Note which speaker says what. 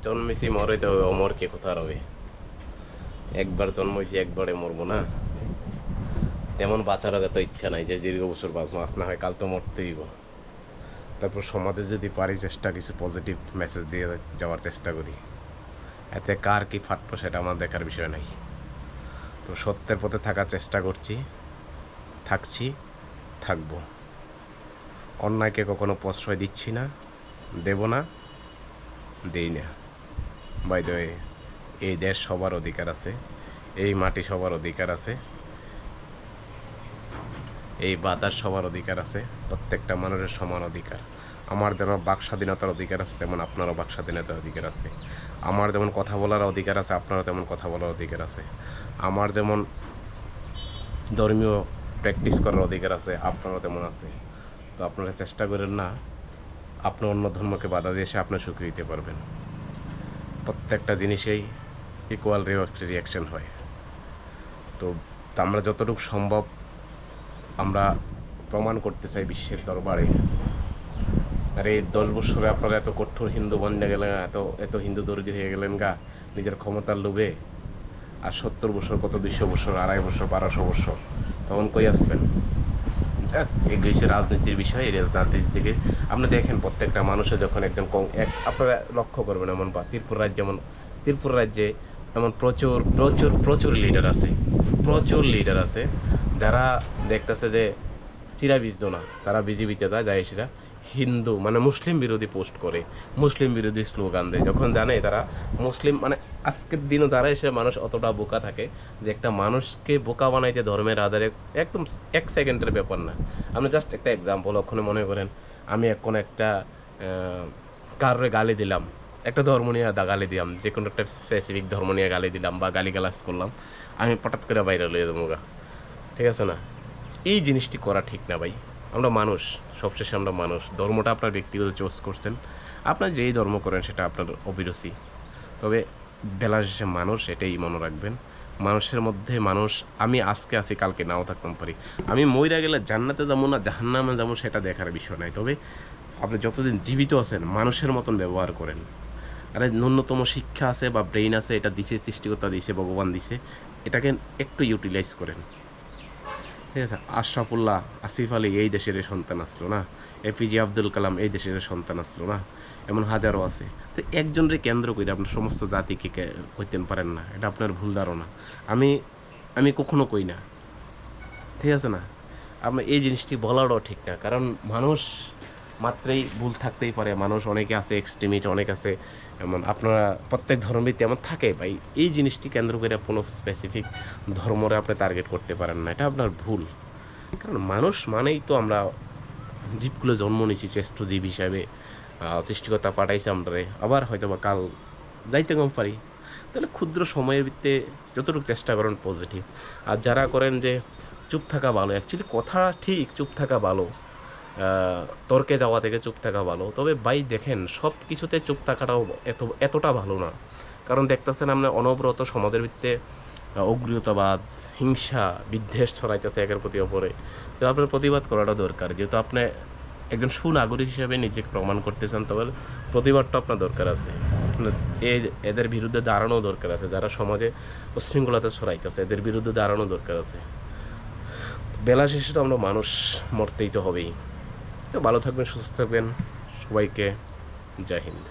Speaker 1: জন্মেছি মরে তো অমর কে কোথা রবে। একবার জন্মেছি একবারে মরবো না। তেমন বাঁচার আগে তো ইচ্ছা নাই যে দীর্ঘ বছর বাঁচবো, আজ না হয় কাল তো মরতেই হইব। তারপর সমাজে যদি পারি চেষ্টা কিছু পজিটিভ মেসেজ দিয়ে যাওয়ার চেষ্টা করি। এতে কার কি ফাটলো সেটা আমার দেখার বিষয় নাই। তো সত্যের পথে থাকার চেষ্টা করছি, থাকছি, থাকবো। অন্যায়কে কখনো প্রশ্রয় দিচ্ছি না, দেব না, দেই না। বাই দ্য ওয়ে, এই দেশ সবার অধিকার আছে, এই মাটি সবার অধিকার আছে, এই বাতাস সবার অধিকার আছে, প্রত্যেকটা মানুষের সমান অধিকার। আমার যেমন বাক স্বাধীনতার অধিকার আছে, তেমন আপনারও বাক স্বাধীনতার অধিকার আছে। আমার যেমন কথা বলার অধিকার আছে, আপনারও তেমন কথা বলার অধিকার আছে। আমার যেমন ধর্মীয় প্র্যাকটিস করার অধিকার আছে, আপনারও তেমন আছে। তো আপনারা চেষ্টা করেন না আপনি অন্য ধর্মকে বাধা দিয়ে এসে আপনি সুখী দিতে পারবেন। প্রত্যেকটা জিনিসেই ইকুয়াল রিয়াকশন হয়। তো আমরা যতটুকু সম্ভব আমরা প্রমাণ করতে চাই বিশ্বের দরবারে। আর এই 10 বছরে আপনারা এত কঠোর হিন্দু বনে গেলেন, এত এত হিন্দু দর্গী হয়ে গেলেন গা নিজের ক্ষমতার লোভে। আর 70 বছর, কত 200 বছর, 250 বছর, 1200 বছর, তখন কই আসবেন? যাক, এই গেছে রাজনীতির বিষয়। এই রাজনীতি থেকে আপনি দেখেন প্রত্যেকটা মানুষের যখন একজন আপনারা লক্ষ্য করবেন, এমন বা ত্রিপুরা রাজ্যে এমন প্রচুর প্রচুর প্রচুর লিডার আছে, প্রচুর লিডার আছে যারা দেখতেছে যে চিরা বিজতো না, তারা বিজেপিতে যায় সেটা হিন্দু মানে মুসলিম বিরোধী পোস্ট করে, মুসলিম বিরোধী স্লোগান দেয়, যখন জানে তারা মুসলিম। মানে আজকের দিনও তারা এসে মানুষ অতটা বোকা থাকে যে একটা মানুষকে বোকা বানাইতে ধর্মের আধারে একদম 1 সেকেন্ডের ব্যাপার না। আপনি জাস্ট একটা এক্সাম্পল ওখানে মনে করেন, আমি এখন একটা কারোর গালি দিলাম, একটা ধর্ম নিয়ে গালি দিলাম, যে কোনো একটা স্পেসিফিক ধর্ম নিয়ে গালি দিলাম বা গালিগালাজ করলাম, আমি হঠাৎ করে বাইরে লইয়ে দেবো গা, ঠিক আছে না? এই জিনিসটি করা ঠিক না ভাই। আমরা মানুষ, সবশেষে আমরা মানুষ। ধর্মটা আপনার ব্যক্তিগত চয়েস করছেন, আপনার যেই ধর্ম করেন সেটা আপনার অভিরুচি। তবে বেলা শেষে মানুষ, এটাই মনে রাখবেন। মানুষের মধ্যে মানুষ। আমি আজকে আছি, কালকে নাও থাকতাম পারি। আমি মইরা গেলে জান্নাতে যাবো না জাহান্নামে যাবো সেটা দেখার বিষয় নাই। তবে আপনি যতদিন জীবিত আছেন মানুষের মতন ব্যবহার করেন। আরে ন্যূনতম শিক্ষা আছে বা ব্রেইন আছে, এটা দিছে সৃষ্টিকর্তা দিছে, ভগবান দিছে, এটাকে একটু ইউটিলাইজ করেন, ঠিক আছে? আশরাফুল্লাহ, আসিফ আলী এই দেশের সন্তান আসলো না, এপিজে আব্দুল কালাম এই দেশের সন্তান আসলো না, এমন হাজারো আছে। তো একজনরে কেন্দ্র করে আপনার সমস্ত জাতিকে কইতে পারেন না, এটা আপনার ভুল ধারণা। আমি আমি কখনো কই না, ঠিক আছে না? আপনার এই জিনিসটি বলারও ঠিক না, কারণ মানুষ মাত্রেই ভুল থাকতেই পারে। মানুষ অনেকে আছে এক্সট্রিমিট, অনেক আছে এমন। আপনারা প্রত্যেক ধর্মেই তেমন থাকে ভাই। এই জিনিসটি কেন্দ্র করে কোনো স্পেসিফিক ধর্মরে আপনি টার্গেট করতে পারেন না, এটা আপনার ভুল। কারণ মানুষ মানেই তো আমরা জীবগুলো জন্ম নিয়েছি শ্রেষ্ঠ জীব হিসাবে, সৃষ্টিকর্তা পাঠাইছে আমরারে, আবার হয়তো বা কাল যাইতে কম পারি। তাহলে ক্ষুদ্র সময়ের ভিত্তিতে যতটুকু চেষ্টা করেন পজিটিভ। আর যারা করেন যে চুপ থাকা ভালো, অ্যাকচুয়ালি কথা ঠিক, চুপ থাকা ভালো, তর্কে যাওয়া থেকে চুপ থাকা ভালো। তবে ভাই দেখেন, সব কিছুতে চুপ থাকাটাও এতটা ভালো না। কারণ দেখতেছেন আমরা অনবরত সমাজের ভিত্তিতে অগ্রিয়তাবাদ, হিংসা, বিদ্বেষ ছড়াইতেছে একের প্রতি অপরে। তো আপনার প্রতিবাদ করাটা দরকার। যেহেতু আপনি একজন সুনাগরিক হিসেবে নিজেকে প্রমাণ করতে চান, তবে প্রতিবাদটা আপনার দরকার আছে। এদের বিরুদ্ধে দাঁড়ানো দরকার আছে, যারা সমাজে উশৃঙ্খলতা ছড়াইতেছে এদের বিরুদ্ধে দাঁড়ানো দরকার আছে। বেলা শেষে তো আমরা মানুষ, মরতেই তো হবেই। তো ভালো থাকবেন, সুস্থ থাকবেন, সবাইকে জয় হিন্দ।